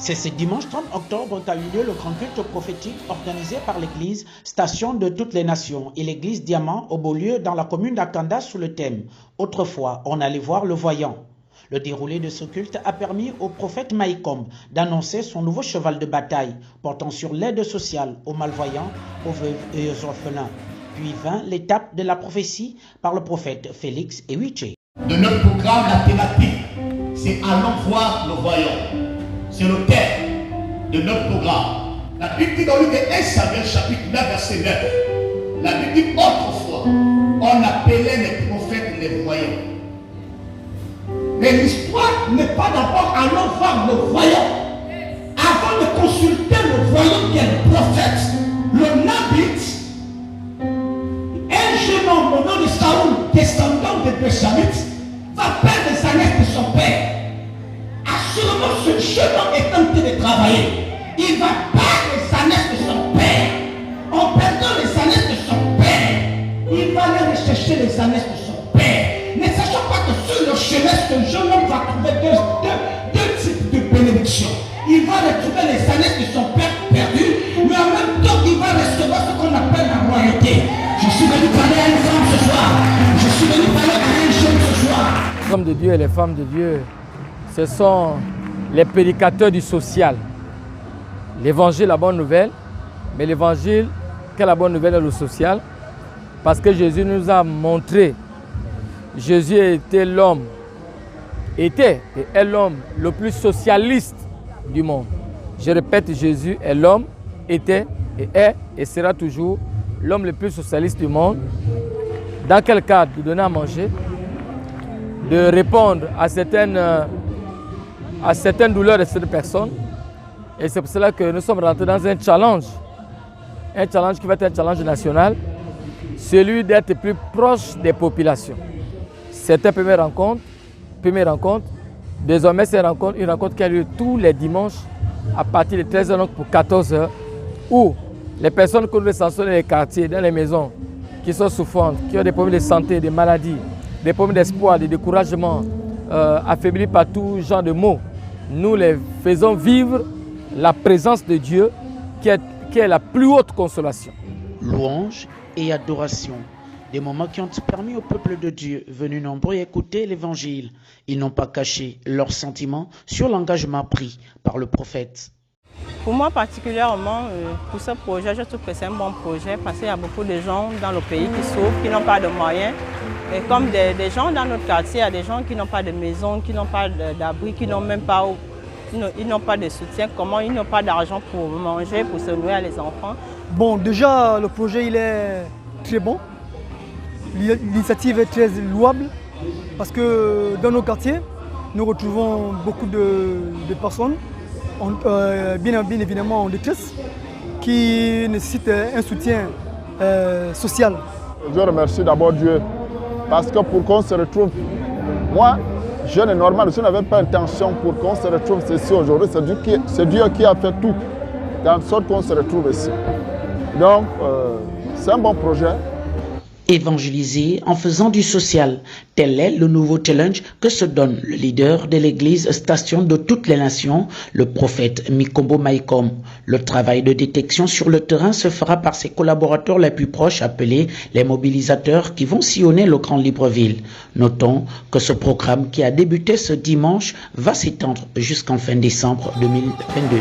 C'est ce dimanche 30 octobre qu'a eu lieu le grand culte prophétique organisé par l'église Station de toutes les Nations et l'église Diamant au Beaulieu dans la commune d'Akanda sous le thème « Autrefois, on allait voir le voyant ». Le déroulé de ce culte a permis au prophète Maïkom d'annoncer son nouveau cheval de bataille portant sur l'aide sociale aux malvoyants, aux veuves et aux orphelins. Puis vint l'étape de la prophétie par le prophète Félix Ewiche. De notre programme, la thématique, c'est « Allons voir le voyant ». C'est le thème de notre programme. La Bible dit dans le livre de 1 Samuel chapitre 9 verset 9. La Bible dit autrefois, on appelait les prophètes les voyants. Mais l'histoire n'est pas d'abord allons voir le voyant. Avant de consulter le voyant qui est le prophète, le Nabite, un jeune homme au nom de Saoul, descendant de Béchamite, va perdre les années de son père. Assurément, ce jeune homme est en train de travailler. Il va perdre les années de son père. En perdant les années de son père, il va aller rechercher les années de son père. Ne sachant pas que sur le chemin, ce jeune homme va trouver deux types de bénédictions. Il va retrouver les années de son père perdu, mais en même temps, il va recevoir ce qu'on appelle la royauté. Je suis venu parler à une femme ce soir. Je suis venu parler à un jeune ce soir. Les hommes de Dieu et les femmes de Dieu, ce sont les prédicateurs du social. L'évangile, la bonne nouvelle, mais l'évangile, quelle est la bonne nouvelle dans le social? Parce que Jésus nous a montré, Jésus était l'homme, était et est l'homme le plus socialiste du monde. Je répète, Jésus est l'homme, était et est et sera toujours l'homme le plus socialiste du monde. Dans quel cadre? De donner à manger, de répondre à certaines douleurs de cette personne. Et c'est pour cela que nous sommes rentrés dans un challenge qui va être un challenge national, celui d'être plus proche des populations. C'était une première rencontre. Désormais, c'est une rencontre qui a lieu tous les dimanches à partir de 13h pour 14h, où les personnes que nous recensons dans les quartiers, dans les maisons, qui sont souffrantes, qui ont des problèmes de santé, des maladies, des problèmes d'espoir, de découragement, affaiblis par tout genre de maux, nous les faisons vivre la présence de Dieu qui est la plus haute consolation. Louange et adoration, des moments qui ont permis au peuple de Dieu venu nombreux écouter l'évangile. Ils n'ont pas caché leurs sentiments sur l'engagement pris par le prophète. Pour moi particulièrement, pour ce projet, je trouve que c'est un bon projet parce qu'il y a beaucoup de gens dans le pays qui souffrent, qui n'ont pas de moyens. Et comme des gens dans notre quartier, il y a des gens qui n'ont pas de maison, qui n'ont pas d'abri, qui n'ont même pas, ils n'ont pas de soutien, ils n'ont pas d'argent pour manger, pour se nourrir les enfants. Bon, déjà, le projet il est très bon. L'initiative est très louable parce que dans nos quartiers, nous retrouvons beaucoup de personnes, bien évidemment en détresse, qui nécessitent un soutien social. Je remercie d'abord Dieu parce que pour qu'on se retrouve, moi, jeune et normal, je n'avais pas intention pour qu'on se retrouve ici aujourd'hui. C'est Dieu qui a fait tout, dans sorte qu'on se retrouve ici. Donc, c'est un bon projet. Évangéliser en faisant du social, tel est le nouveau challenge que se donne le leader de l'église Station de toutes les Nations, le prophète Mikombo Maïkom. Le travail de détection sur le terrain se fera par ses collaborateurs les plus proches appelés les mobilisateurs qui vont sillonner le Grand Libreville. Notons que ce programme qui a débuté ce dimanche va s'étendre jusqu'en fin décembre 2022.